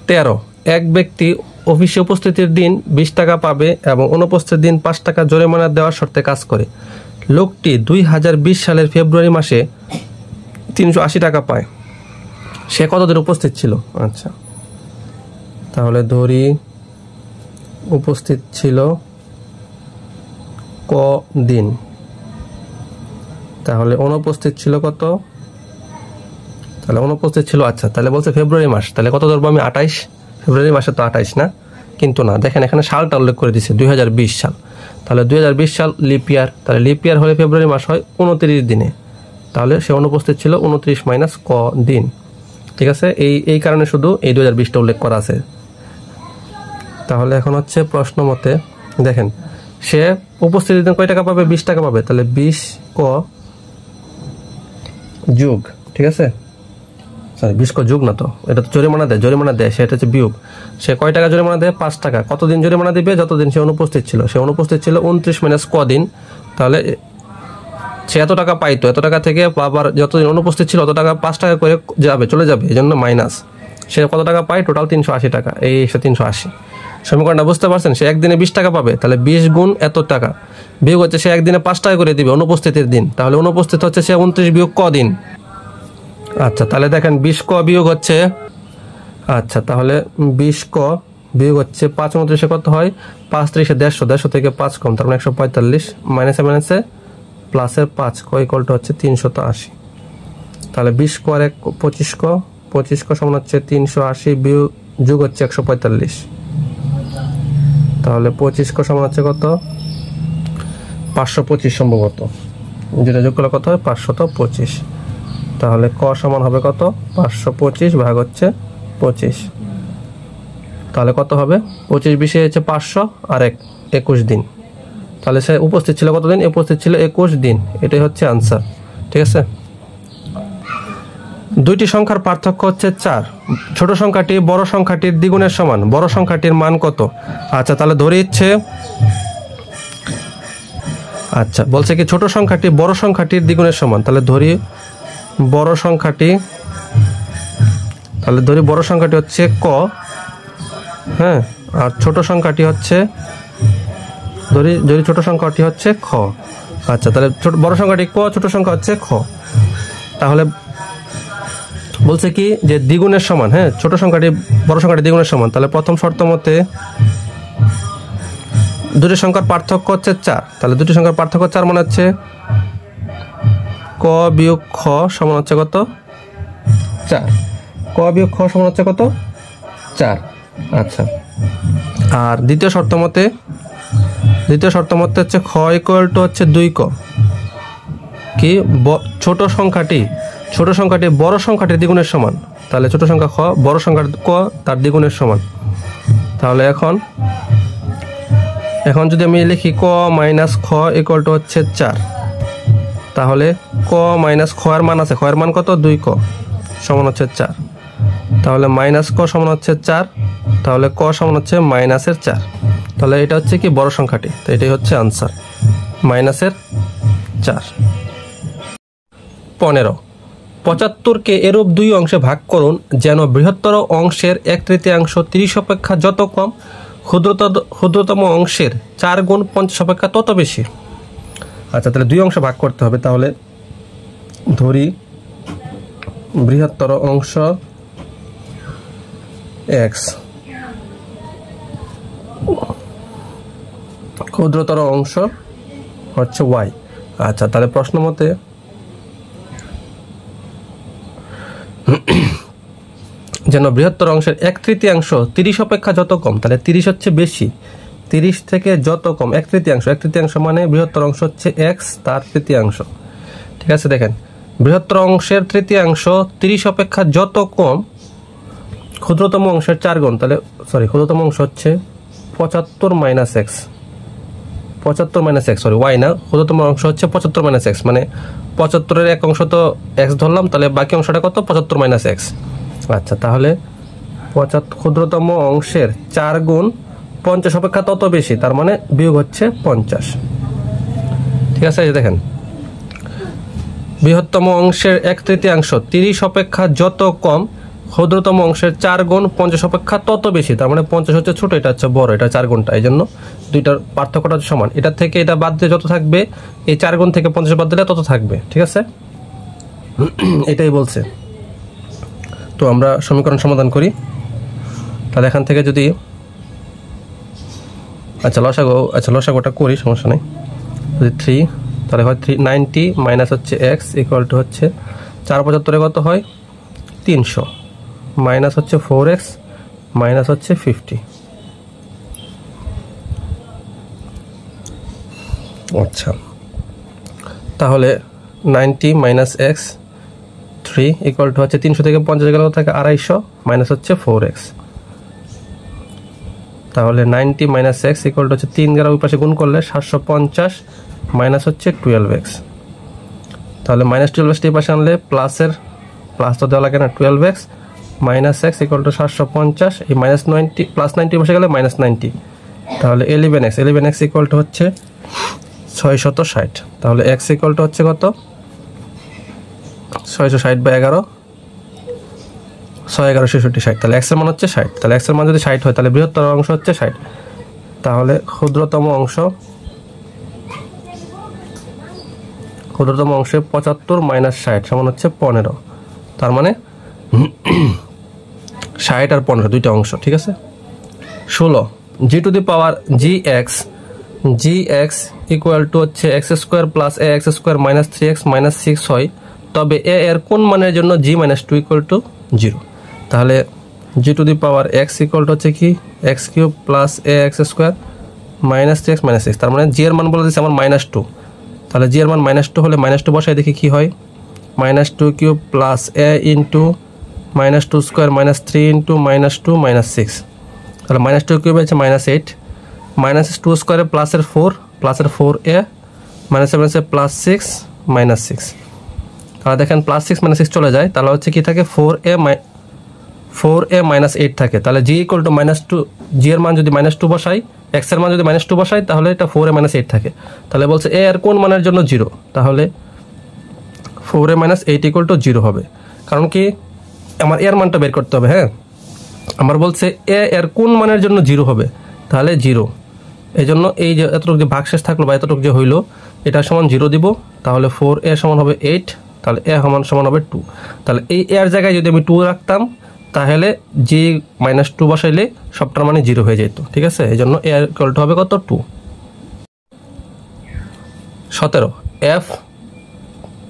13 এক ব্যক্তি অফিসে উপস্থিতির দিন 20 টাকা পাবে এবং অনুপস্থিত দিন 5 টাকা জরিমানা দেওয়ার শর্তে কাজ করে। লোকটি 2020 সালের ফেব্রুয়ারি মাসে 380 টাকা পায়। সে কতদিন উপস্থিত ছিল? আচ্ছা, তাহলে ধরি উপস্থিত ছিল কদিন, তাহলে অনুপস্থিত ছিল কত? তাহলে অনুপস্থিত ছিল, আচ্ছা তাহলে বলছে ফেব্রুয়ারি মাস, তাহলে কত ধরবো আমি? 28। ফেব্রুয়ারি মাসে তো 28 না, কিন্তু না, দেখেন এখানে সালটা উল্লেখ করে দিচ্ছে 2020 সাল। তাহলে 2020 সাল লিপ ইয়ার, তাহলে লিপ ইয়ার হলে ফেব্রুয়ারি মাস হয় 29 দিনে, তাহলে সে অনুপস্থিত ছিল 29 মাইনাস ক দিন। ঠিক আছে, এই কারণে শুধু এই 2020টা উল্লেখ করা আছে। তাহলে এখন হচ্ছে প্রশ্ন মতে দেখেন সে উপস্থিতির দিন কয় টাকা পাবে? 20 টাকা পাবে, তাহলে 20 ক যোগ, ঠিক আছে, সরি 20 ক যোগ না, তো এটা তো জরিমানা দেয়, সেটা হচ্ছে বিয়োগ। সে কয় টাকা জরিমানা দেয়? 5 টাকা। কতদিন জরিমানা দিবে? যতদিন সে অনুপস্থিত ছিল। সে অনুপস্থিত ছিল 29 মাইনাস ক দিন, তাহলে সে এত টাকা পাইতো, এত টাকা থেকে আবার যতদিন অনুপস্থিত ছিল অত টাকা 5 টাকা করে চলে যাবে, এই জন্য মাইনাস। সে কত টাকা পায়? টোটাল 380 টাকা, এই 380। সমীকরণটা বুঝতে পারছেন? সে একদিনে 20 টাকা পাবে, তাহলে 20 গুণ এত টাকা বিয়োগ হচ্ছে সে একদিনে 5 টাকা করে দিবে অনুপস্থিতির দিন, তাহলে অনুপস্থিত হচ্ছে সে 29 বিয়োগ ক দিন। আচ্ছা, তাহলে দেখেন 20 ক বিয়োগ হচ্ছে, আচ্ছা তাহলে 20 ক বিয়োগ হচ্ছে 5 29 কত হয়? 5 30 150 থেকে 5 কম, তার মানে 145 মাইনাসে মাইনাসে প্লাসের 5 ক ইকুয়ালটা হচ্ছে 380। তাহলে 20 ক আর 25 ক সমান হচ্ছে 380 বিয়োগ যোগ হচ্ছে 145, তাহলে 25 ক সমান হচ্ছে কত? 525 সম্ভবত, যেটা যোগ করলে কত হয়? 525। তাহলে ক সমান হবে কত? 525 ভাগ হচ্ছে 25, তাহলে কত হবে? 25 20 হচ্ছে 500 আর 21 দিন। তাহলে সে উপস্থিত ছিল কতদিন? উপস্থিত ছিল 21 দিন, এটাই হচ্ছে আনসার। ঠিক আছে, দুইটি সংখ্যার পার্থক্য হচ্ছে 4। ছোট সংখ্যাটি বড় সংখ্যাটির দ্বিগুণের সমান, বড় সংখ্যাটির মান কত? আচ্ছা, তাহলে ধরে ইচ্ছে, আচ্ছা বলছে কি ছোট সংখ্যাটি বড় সংখ্যাটির দ্বিগুণের সমান, তাহলে ধরি বড় সংখ্যাটি, তাহলে ধরি বড় সংখ্যাটি হচ্ছে ক, হ্যাঁ, আর ছোট সংখ্যাটি হচ্ছে ধরি ছোট সংখ্যাটি হচ্ছে খ। আচ্ছা, তাহলে বড় সংখ্যাটি ক, ছোট সংখ্যা হচ্ছে খ। তাহলে বলছে কি যে দ্বিগুণের সমান, হ্যাঁ, ছোট সংখ্যাটি বড় সংখ্যাটি দ্বিগুণের সমান, তাহলে প্রথম শর্ত মতে দুটি সংখ্যার পার্থক্য হচ্ছে 4। তাহলে দুটি সংখ্যার পার্থক্য 4 মানে হচ্ছে ক বিয়োগ খ সমান হচ্ছে কত? 4। ক বিয়োগ খ সমান হচ্ছে কত? 4। আচ্ছা, আর দ্বিতীয় শর্ত মতে হচ্ছে খ ইকুয়াল টু হচ্ছে 2 ক, কি ছোট সংখ্যাটি বড় সংখ্যাটির দ্বিগুণের সমান, তাহলে ছোট সংখ্যা খ বড় সংখ্যা ক তার দ্বিগুণের সমান। তাহলে এখন যদি আমি লিখি ক মাইনাস খ ইকুয়াল টু হচ্ছে 4, তাহলে ক মাইনাস খ এর মান আছে, খ এর মান কত? 2 ক সমান হচ্ছে 4, তাহলে মাইনাস ক সমান হচ্ছে 4, তাহলে ক সমান হচ্ছে মাইনাসের 4। তাহলে এটা হচ্ছে কি বড় সংখ্যাটি, তো এটাই হচ্ছে আনসার, মাইনাসের 4। 15 75কে এরূপ 2 অংশে ভাগ করুন যেন বৃহত্তর অংশের 1/3 30 অপেক্ষা যত কম, ক্ষুদ্রতম অংশের 4 গুণ 50 অপেক্ষা তত বেশি। আচ্ছা, তাহলে 2 অংশে ভাগ করতে হবে। তাহলে ধরি বৃহত্তর অংশ x, ক্ষুদ্রতর অংশ হচ্ছে y। আচ্ছা, তাহলে প্রশ্ন মতে যেন বৃহত্তর অংশের 1/3 30 অপেক্ষা যত কম, তাহলে 30 হচ্ছে বেশি, 30 থেকে যত কম 1/3 মানে বৃহত্তর অংশ হচ্ছে x তার তৃতীয়াংশ। ঠিক আছে, দেখেন বৃহত্তর অংশের তৃতীয়াংশ 30 অপেক্ষা যত কম, ক্ষুদ্রতম অংশের 4 গুণ, তাহলে ক্ষুদ্রতম অংশ হচ্ছে 75 মাইনাস x, y না, ক্ষুদ্রতম অংশ হচ্ছে 75 মাইনাস x, মানে 75-এর এক অংশ তো x ধরলাম, তাহলে বাকি অংশটা কত? 75 মাইনাস x। আচ্ছা, তাহলে ক্ষুদ্রতম অংশের 4 গুণ 50 অপেক্ষা তত বেশি, তার মানে বিয়োগ হচ্ছে 50। ঠিক আছে, এই দেখেন বৃহত্তম অংশের 1/3 30 অপেক্ষা যত কম, ক্ষুদ্রতম অংশের 4 গুণ 50 অপেক্ষা তত বেশি, তার মানে 50 হচ্ছে ছোট, এটা হচ্ছে বড়, এটা 4 গুণটা, এই জন্য দুইটার পার্থক্যটা সমান। এটা থেকে এটা বাদ দিয়ে যত থাকবে, এই 4 গুণ থেকে 50 বাদ দিলে তত থাকবে, ঠিক আছে? এটাই বলছে। তো আমরা সমীকরণ সমাধান করি। তাহলে এখান থেকে যদি লসাগুটা করি, সমস্যা নেই। যদি 3, তাহলে হয় 390 মাইনাস হচ্ছে এক্স ইকুয়াল টু হচ্ছে 475 কত হয় 300 মাইনাস হচ্ছে 4x মাইনাস হচ্ছে 50। আচ্ছা, তাহলে 90 মাইনাস এক্স 3 ইকুয়াল টু হচ্ছে 300 থেকে 50 গেলে থাকে 250 মাইনাস হচ্ছে 4x। তাহলে 90 মাইনাস এক্স ইকুয়াল টু হচ্ছে 3 দ্বারা ওই পাশে গুণ করলে 750 মাইনাস হচ্ছে 12x। তাহলে মাইনাস 12x এই পাশে আনলে প্লাস তো দেওয়া লাগে না, 12x minus x equal to 750, এই মাইনাস 90 প্লাস 90 বসে গেলে মাইনাস 90। তাহলে 11x ইকুয়াল টু হচ্ছে 660। তাহলে x ইকুয়াল টু হচ্ছে কত 660/11, 6 11 66 60। তাহলে x এর মান হচ্ছে 60। তাহলে x এর মান যদি 60 হয় তাহলে বৃহত্তর অংশ হচ্ছে 60। তাহলে ক্ষুদ্রতম অংশে 75 মাইনাস 60 সমান হচ্ছে 15। তার মানে 60 আর 15 দুইটা অংশ, ঠিক আছে? 16 g two the power gx equal to হচ্ছে x square plus ax square minus 3x minus 6 হয়, তবে a এর কোন মানের জন্য g মাইনাস 2 ইকুয়াল টু 0। তাহলে g two the power x equal to হচ্ছে কি x cube plus ax square minus 3x minus 6। তার মানে g এর মান বলে দিচ্ছে আমার -2। তাহলে g এর মান -2 হলে -2 বসাই দেখি কি হয়, -2 cube plus a into -2 square minus 3 into -2 minus 6। তাহলে -2 কিউব হচ্ছে -8, -2 স্কোয়ারে প্লাসের 4a মাইনাস 7 প্লাস 6 মাইনাস 6। তাহলে দেখেন প্লাস 6 মাইনাস 6 চলে যায়, তাহলে হচ্ছে কি থাকে 4a মাইনাস 8 থাকে। তাহলে g ইকুয়াল টু -2, g এর মান যদি -2 বসাই, x এর মান যদি -2 বসাই, তাহলে এটা 4a মাইনাস 8 থাকে। তাহলে বলছে a এর কোন মানের জন্য 0, তাহলে 4a মাইনাস 8 ইকুয়াল টু 0 হবে। কারণ কি আমার এর মানটা বের করতে হবে। হ্যাঁ, আমার বলছে a এর কোন মানের জন্য 0 হবে, তাহলে 0। এই জন্য এই যে এতটুকু যে ভাগশেষ থাকলো বা এতটুকু যে হইলো, এটা সমান 0 দিব। তাহলে 4a সমান হবে 8, তাহলে a সমান হবে 2। তাহলে এই এর জায়গায় যদি আমি 2 রাখতাম, তাহলে g মাইনাস 2 বসাইলে সবটার মানে 0 হয়ে যেত, ঠিক আছে? এই জন্য a ইকুয়াল টু হবে কত 2। 17 f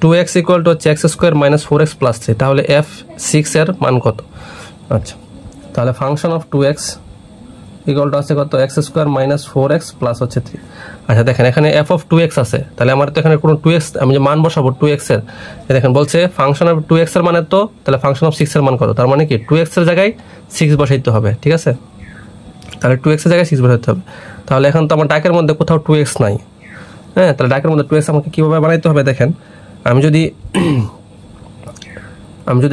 2x ইকুয়াল টু হচ্ছে x square minus 4x plus 3। তাহলে f 6 এর মান কত? আচ্ছা, তাহলে function of 2x equal to আছে কত x square minus 4x plus হচ্ছে 3। আচ্ছা দেখেন এখানে f অফ 2x আছে, তাহলে আমার তো এখানে কোনো 2x আমি যে মান বসাবো 2x এর, দেখেন বলছে ফাংশন অফ 2x এর মানে তো, তাহলে ফাংশন অফ 6 এর মান কত? তার মানে কি 2x এর জায়গায় 6 বসাইতে হবে, ঠিক আছে? তাহলে 2x এর জায়গায় 6 বসাইতে হবে। তাহলে এখন তো আমার ডাকের মধ্যে কোথাও 2x নাই। হ্যাঁ, তাহলে ডাকের মধ্যে 2x আমাকে কীভাবে বানাইতে হবে দেখেন, আমি যদি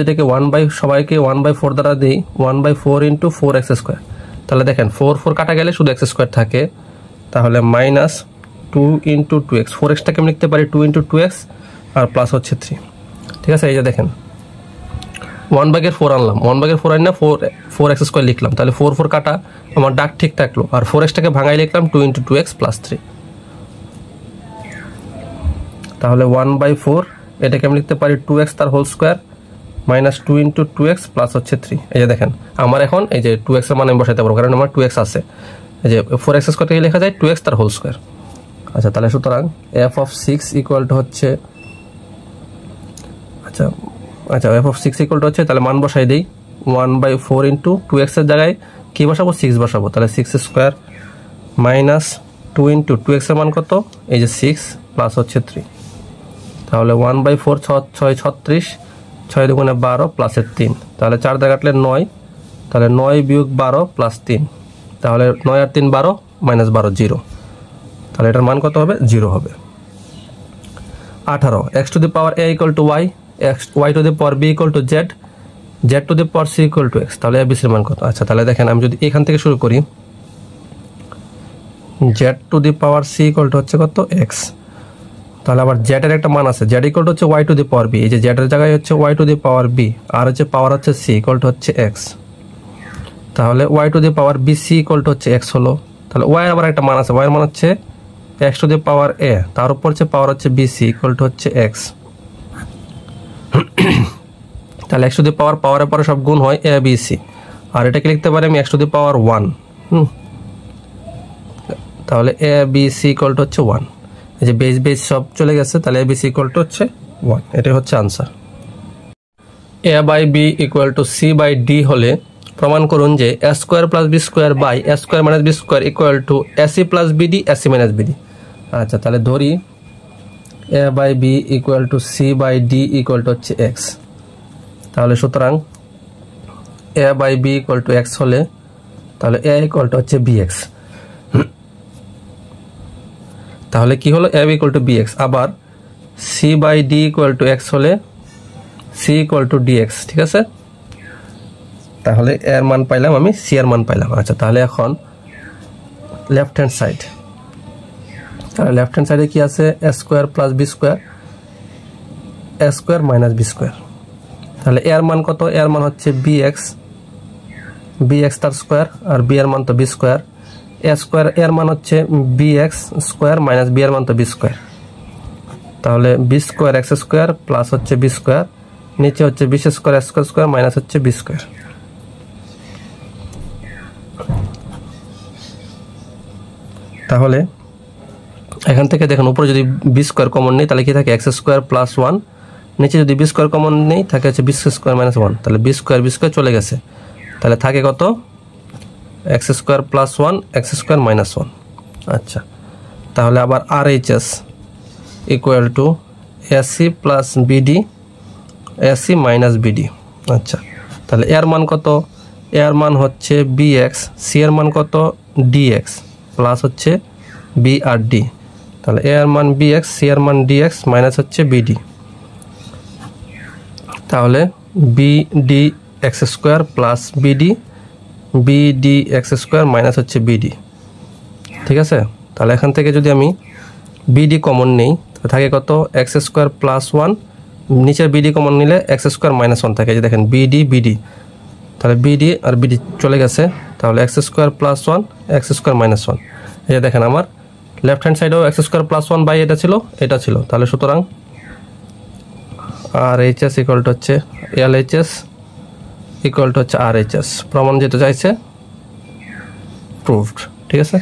এটাকে সবাইকে 1/4 দ্বারা দিই, 1/4 ইন্টু 4x স্কোয়ার, তাহলে দেখেন 4 কাটা গেলে শুধু x স্কোয়ার থাকে। তাহলে মাইনাস 2 ইন্টু 2x, 4xটাকে আমি লিখতে পারি 2 ইন্টু 2x আর প্লাস হচ্ছে 3, ঠিক আছে? এই যে দেখেন 1/4 আনলাম, 1/4 আনি না 4x স্কোয়ার লিখলাম, তাহলে 4 কাটা আমার ডাক ঠিক থাকলো। আর 4xটাকে ভাঙাই লিখলাম 2 ইন্টু 2x প্লাস 3। তাহলে 1/4 এটাকে আমি লিখতে পারি 2x তার whole square minus 2 into 2x plus হচ্ছে 3। এই যে দেখেন আমার এখন এই যে 2x এর মান আমি বসাইতে পারবো, কারণ আমার 2x আছে। এই যে 4x স্কোয়ারটাকে লেখা যায় 2x তার হোল স্কোয়ার। আচ্ছা, তাহলে সুতরাং f অফ 6 ইকুয়াল টু হচ্ছে আচ্ছা f অফ 6 ইকুয়াল টু হচ্ছে, তাহলে মান বসাই দিই 1/4 ইন্টু 2x এর জায়গায় কি বসাবো 6 বসাবো, তাহলে 6 স্কোয়ার মাইনাস 2 ইন্টু 2x এর মান কত, এই যে 6 প্লাস হচ্ছে 3। তাহলে 1/4 6 36, 6 দুগুণে 12 প্লাসের 3, তাহলে 4 দিয়ে কাটলে 9, তাহলে 9 বিয়োগ 12 প্লাস 3, তাহলে 9 আর 3 12 মাইনাস 12 0। তাহলে এটার মান কত হবে 0 হবে। 18 x two the power a equal to y, y two the power b equal to z, z two the power c equal to x। তাহলে abc এর মান কত? আচ্ছা, তাহলে দেখেন আমি যদি এখান থেকে শুরু করি, z two the power c equal to হচ্ছে কত x, তাহলে আবার জেড এর একটা মান আছে, জেড ইকুয়াল টু হচ্ছে Y to the power B, এই যে জেড এর জায়গায় হচ্ছে Y to the power B, আর হচ্ছে পাওয়ার হচ্ছে সি ইকুয়াল টু হচ্ছে এক্স। তাহলে Y to the power B C equal to হচ্ছে এক্স হলো। তাহলে ওয়াই আবার একটা মান আছে, ওয়াই এর মান হচ্ছে এক্স টু দি পাওয়ার এ, তার উপর হচ্ছে পাওয়ার হচ্ছে বি সি ইকুয়াল টু হচ্ছে এক্স। তাহলে এক্স টু দি পাওয়ার পাওয়ারের পরে সব গুণ হয় এ বি সি, আর এটাকে লিখতে পারি আমি এক্স টু দি পাওয়ার 1। তাহলে A B C equal to হচ্ছে 1, এই যে বেস বেস সব চলে গেছে, তাহলে A B C equal to হচ্ছে 1, এটাই হচ্ছে answer. A by B equal to C by D হলে প্রমাণ করুন যে A square plus B square by A square minus B square equal to AC plus BD AC minus BD. আচ্ছা, তাহলে ধরি A by B equal to C by D equal to হচ্ছে X. তাহলে সুতরাং A by B equal to X হলে তাহলে এ equal to হচ্ছে B X. তাহলে কি হলো, A equal to B X. আবার C by D equal to X হলে C equal to D X. ঠিক আছে, তাহলে এর মান পাইলাম আমি, সি এর মান পাইলাম। আচ্ছা, তাহলে এখন লেফট হ্যান্ড সাইড, তাহলে লেফট হ্যান্ড সাইডে কি আছে, এ স্কোয়ার প্লাস বি স্কোয়ার এ স্কোয়ার মাইনাস বি স্কোয়ার। তাহলে এর মান কত, এর মান হচ্ছে বি এক্স তার স্কোয়ার, আর বি এর মান তো বি স্কোয়ার। এ স্কোয়ার এর মান হচ্ছে B x square minus b এর মান তো বি স্কোয়ার। তাহলে b square x square plus হচ্ছে বি স্কোয়ার, নিচে হচ্ছে b square x square minus হচ্ছে বি স্কোয়ার। তাহলে এখান থেকে দেখুন, উপরে যদি বি স্কোয়ার কমন নেই তাহলে কি থাকে, এক্স স্কোয়ার প্লাস 1, নিচে যদি বি স্কোয়ার কমন নেই থাকে হচ্ছে বি স্কোয়ার মাইনাস 1, তাহলে বি স্কোয়ার চলে গেছে, তাহলে থাকে কত, X square plus 1 X square minus 1। আচ্ছা, তাহলে আবার R H S equal to AC plus BD AC minus BD. আচ্ছা, তাহলে এর মান কত, এর মান হচ্ছে বি এক্স, সি এর মান কত ডি এক্স প্লাস হচ্ছে বি আর ডি। তাহলে এর মান বি এক্স, সি এর মান ডি এক্স মাইনাস হচ্ছে বিডি। তাহলে b d x square plus b d b d x square minus হচ্ছে বিডি। ঠিক আছে, তাহলে এখান থেকে যদি আমি বিডি কমন নেই তাহলে থাকে কত, এক্স স্কোয়ার প্লাস 1, নিচের বিডি কমন নিলে এক্স স্কোয়ার মাইনাস 1 থাকে, যে দেখেন বিডি বিডি, তাহলে বিডি আর বিডি চলে গেছে, তাহলে x square plus 1 X square minus 1। এই যে দেখেন আমার লেফট হ্যান্ড সাইডেও এক্স স্কোয়ার প্লাস 1 বাই এটা ছিল, তাহলে সুতরাং আর এইচ এস ইকুয়াল টু হচ্ছে L H S equal to হচ্ছে আর এইচ এস। প্রমাণ যেটা চাইছে প্রুভড। ঠিক আছে।